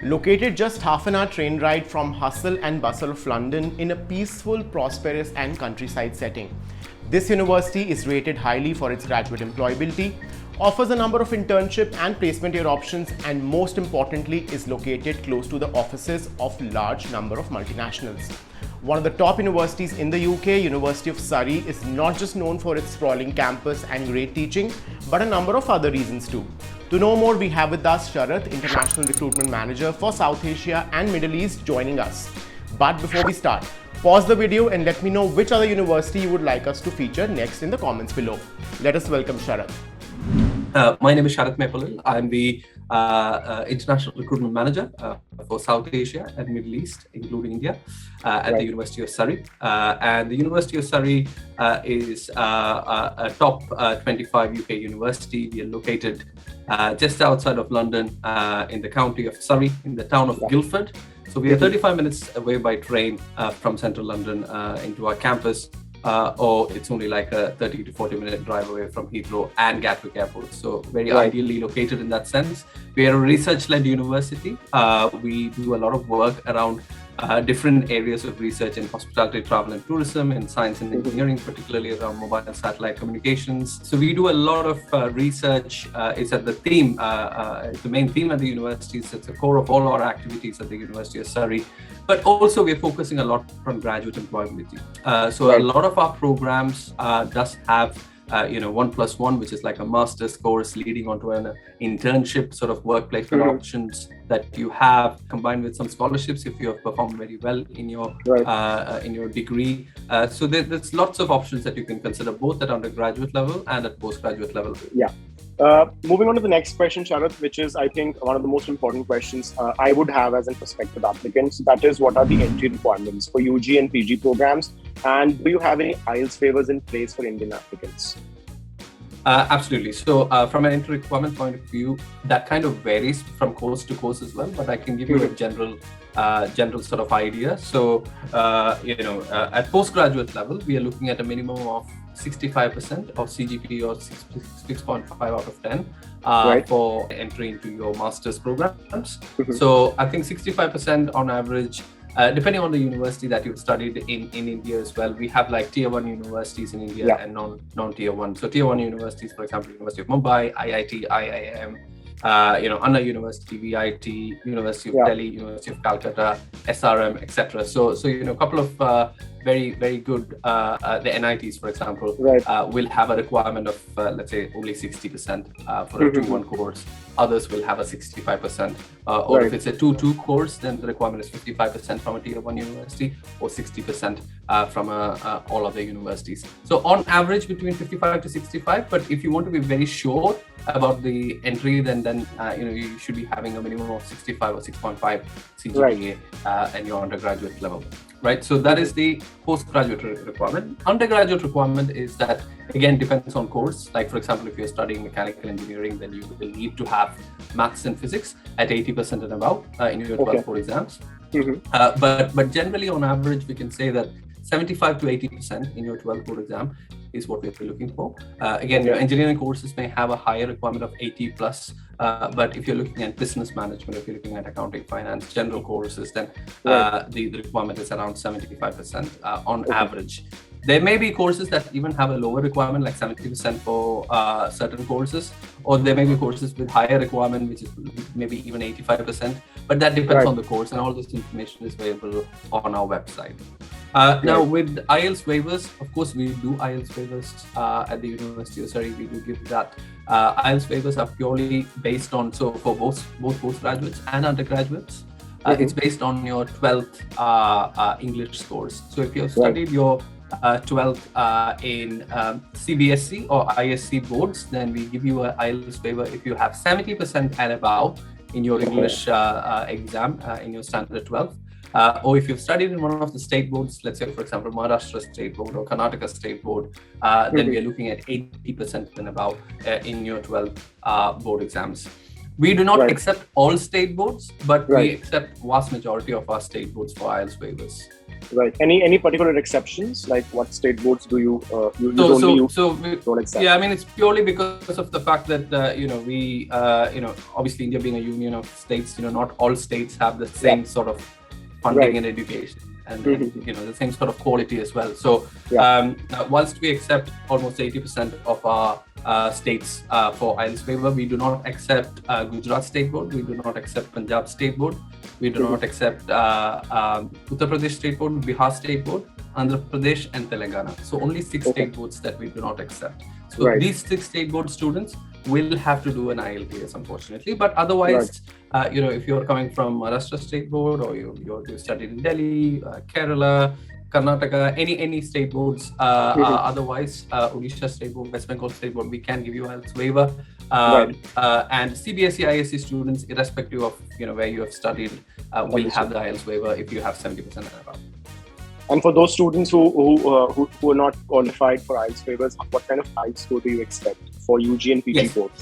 Located just half an hour train ride from hustle and bustle of London in a peaceful, prosperous and countryside setting. This university is rated highly for its graduate employability, offers a number of internship and placement year options, and most importantly is located close to the offices of large number of multinationals. One of the top universities in the UK, University of Surrey, is not just known for its sprawling campus and great teaching, but a number of other reasons too. To know more, we have with us Sharath, International Recruitment Manager for South Asia and Middle East, joining us. But before we start, pause the video and let me know which other university you would like us to feature next in the comments below. Let us welcome Sharath. My name is Sharath Mepalil. I'm the International Recruitment Manager for South Asia and Middle East, including India, at the University of Surrey. And the University of Surrey is a top 25 UK university. We are located just outside of London in the county of Surrey, in the town of Guildford. So we are 35 minutes away by train from central London into our campus. Or it's only like a 30 to 40 minute drive away from Heathrow and Gatwick Airport. So very ideally located in that sense. We are a research-led university. We do a lot of work around different areas of research in hospitality, travel and tourism, in science and engineering, particularly around mobile and satellite communications. So we do a lot of research. It's at the theme, the main theme at the university. It's at the core of all our activities at the University of Surrey. But also we're focusing a lot on graduate employability. So a lot of our programs does have 1+1, which is like a master's course leading onto an internship sort of work placement options that you have, combined with some scholarships if you have performed very well in your degree. So there's lots of options that you can consider both at undergraduate level and at postgraduate level. Yeah. Moving on to the next question, Sharath, which is, I think, one of the most important questions I would have as a prospective applicant. So that is, what are the entry requirements for UG and PG programs? And do you have any IELTS waivers in place for Indian applicants? Absolutely. So from an entry requirement point of view, that kind of varies from course to course as well, but I can give you a general sort of idea. So, at postgraduate level, we are looking at a minimum of 65% of CGP or 6.5 out of 10 for entry into your master's programs. So I think 65% on average, depending on the university that you've studied in India as well. We have like tier 1 universities in India and non-tier 1. So tier 1 universities, for example, University of Mumbai, IIT, IIM, Anna University, VIT, University of Delhi, University of Calcutta, SRM, etc. So a couple of very, very good, the NITs, for example, will have a requirement of, let's say, only 60% for a 2-1 course. Others will have a 65%. Or if it's a 2-2 course, then the requirement is 55% from a tier 1 university or 60% from all other universities. So on average, between 55 to 65. But if you want to be very sure about the entry, then you should be having a minimum of 65 or 6.5 CGPA at your undergraduate level. Right, so that is the postgraduate requirement. Undergraduate requirement is that, again, depends on course. Like, for example, if you're studying mechanical engineering, then you will need to have maths and physics at 80% and above in your 12 board exams. But generally, on average, we can say that 75 to 80% in your 12 board exam is what we're looking for. Again, your engineering courses may have a higher requirement of 80 plus, but if you're looking at business management, if you're looking at accounting, finance, general courses, then the requirement is around 75% on average. There may be courses that even have a lower requirement, like 70% for certain courses, or there may be courses with higher requirement, which is maybe even 85%, but that depends on the course, and all this information is available on our website. Now, with IELTS waivers, of course, we do IELTS waivers at the University of Surrey. We do give that. IELTS waivers are purely based on, so for both postgraduates and undergraduates, it's based on your 12th English scores. So if you have studied your 12th in CBSE or ISC boards, then we give you an IELTS waiver if you have 70% and above in your English exam in your standard 12th. Or if you've studied in one of the state boards, let's say, for example, Maharashtra State Board or Karnataka State Board, then we are looking at 80% and above in your 12 board exams. We do not Right. accept all state boards, but we Right. accept vast majority of our state boards for IELTS waivers. Right. Any particular exceptions? Like what state boards do you don't accept? Yeah, I mean, it's purely because of the fact that we obviously India being a union of states, not all states have the same sort of funding Right. in education, and Mhm. the same sort of quality as well. So whilst we accept almost 80% of our states for IELTS waiver, we do not accept Gujarat State Board, we do not accept Punjab State Board, we do not accept Uttar Pradesh State Board, Bihar State Board, Andhra Pradesh, and Telangana. So only 6 state boards that we do not accept. So Right. these 6 state board students will have to do an IELTS, unfortunately. But otherwise, if you're coming from Maharashtra State Board, or you studied in Delhi, Kerala, Karnataka, any state boards, otherwise Odisha State Board, West Bengal State Board, we can give you IELTS waiver. And CBSE, ISC students, irrespective of where you have studied, will have the IELTS waiver if you have 70% and above. And for those students who are not qualified for IELTS waivers, what kind of IELTS score do you expect for UG and PG Yes. both?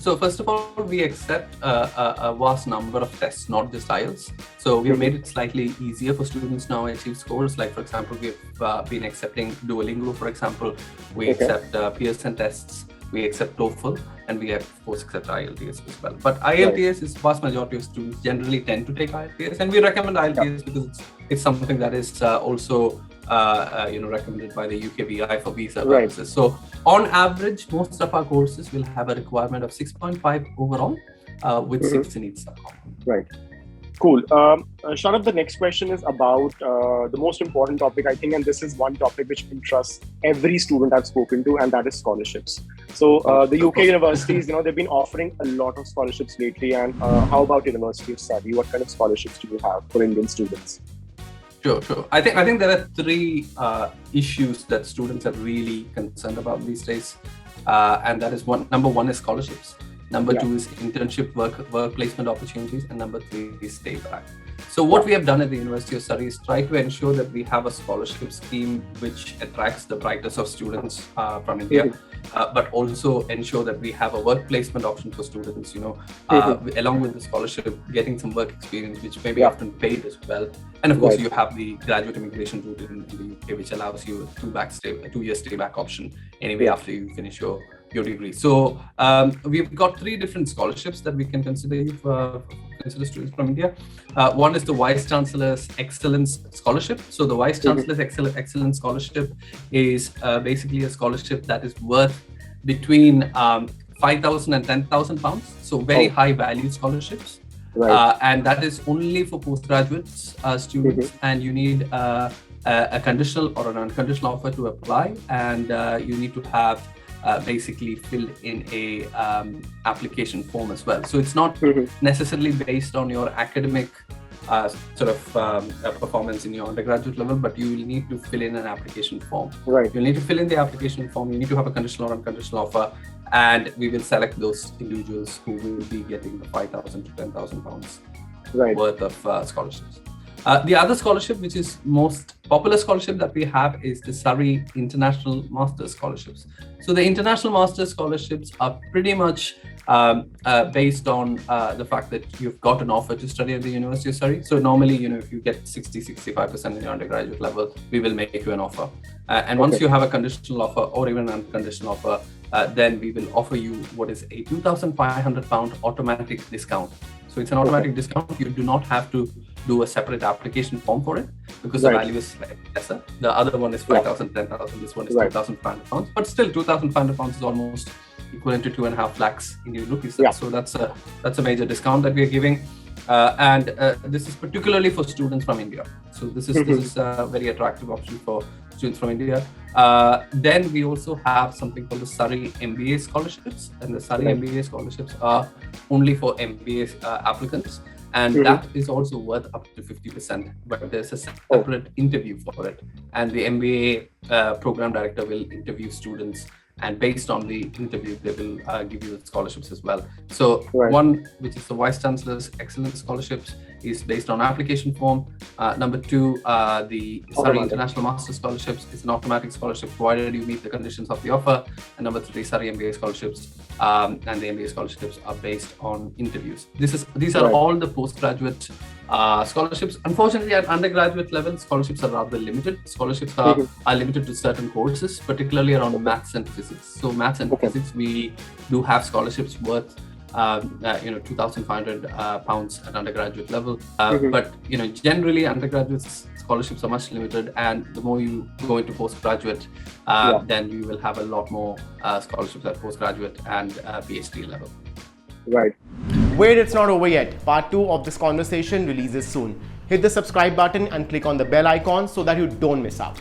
So first of all, we accept a vast number of tests, not just IELTS. So we have made it slightly easier for students now to achieve scores. Like, for example, we've been accepting Duolingo, for example. We accept Pearson tests. We accept TOEFL, and we of course accept IELTS as well. But IELTS is vast majority of students generally tend to take IELTS, and we recommend IELTS because it's something that is also recommended by the UKVI for visa purposes. So on average, most of our courses will have a requirement of 6.5 overall, with 6 in each subcomponent. Right. Cool. Sharath, the next question is about the most important topic, I think, and this is one topic which interests every student I've spoken to, and that is scholarships. So the UK universities, they've been offering a lot of scholarships lately. And how about University of Surrey? What kind of scholarships do you have for Indian students? Sure. I think there are 3 issues that students are really concerned about these days, and that is number 1 is scholarships. Number 2 is internship work placement opportunities, and number 3 is stay back. So what we have done at the University of Surrey is try to ensure that we have a scholarship scheme which attracts the brightest of students from India, but also ensure that we have a work placement option for students, along with the scholarship, getting some work experience, which may be often paid as well. And of course, you have the graduate immigration route in the UK, which allows you a 2-year stay back option anyway after you finish your degree. So we've got 3 different scholarships that we can consider students from India. One is the Vice Chancellor's Excellence Scholarship. So the Vice Chancellor's Excellence Scholarship is basically a scholarship that is worth between 5,000 and 10,000 pounds. So very high value scholarships. Right. And that is only for postgraduates students, and you need a conditional or an unconditional offer to apply, and you need to have basically filled in a application form as well. So it's not necessarily based on your academic performance in your undergraduate level, but you will need to fill in an application form. Right. You'll need to fill in the application form. You need to have a conditional or unconditional offer, and we will select those individuals who will be getting the 5,000 to 10,000 pounds worth of scholarships. The other scholarship, which is most popular scholarship that we have, is the Surrey International Masters Scholarships. So the International Masters Scholarships are pretty much based on the fact that you've got an offer to study at the University of Surrey. So normally, if you get 65% in your undergraduate level, we will make you an offer. And once you have a conditional offer or even an unconditional offer, then we will offer you what is a £2,500 automatic discount. So it's an automatic discount. You do not have to do a separate application form for it because the value is slightly lesser. The other one is 5,000, 10,000. This one is £2,500. But still, £2,500 is almost equivalent to 2.5 lakhs Indian rupees. So that's a major discount that we are giving. And this is particularly for students from India. So this is a very attractive option for students from India. Then we also have something called the Surrey MBA scholarships, and the Surrey MBA scholarships are only for MBA applicants, and that is also worth up to 50%, but there's a separate interview for it, and the MBA program director will interview students and based on the interview, they will give you the scholarships as well. So Right. one, which is the Vice Chancellor's Excellence Scholarships, is based on application form. Number two, the Surrey Automatic. International Master Scholarships is an automatic scholarship provided you meet the conditions of the offer. And number three, Surrey MBA scholarships and the MBA scholarships are based on interviews. These are Right. all the postgraduate scholarships. Unfortunately, at undergraduate level, scholarships are rather limited. Scholarships are limited to certain courses, particularly around maths and physics. So maths and Okay. physics, we do have scholarships worth £2,500 at undergraduate level. But generally undergraduate scholarships are much limited, and the more you go into postgraduate, then you will have a lot more scholarships at postgraduate and PhD level. Right. Wait, it's not over yet. Part 2 of this conversation releases soon. Hit the subscribe button and click on the bell icon so that you don't miss out.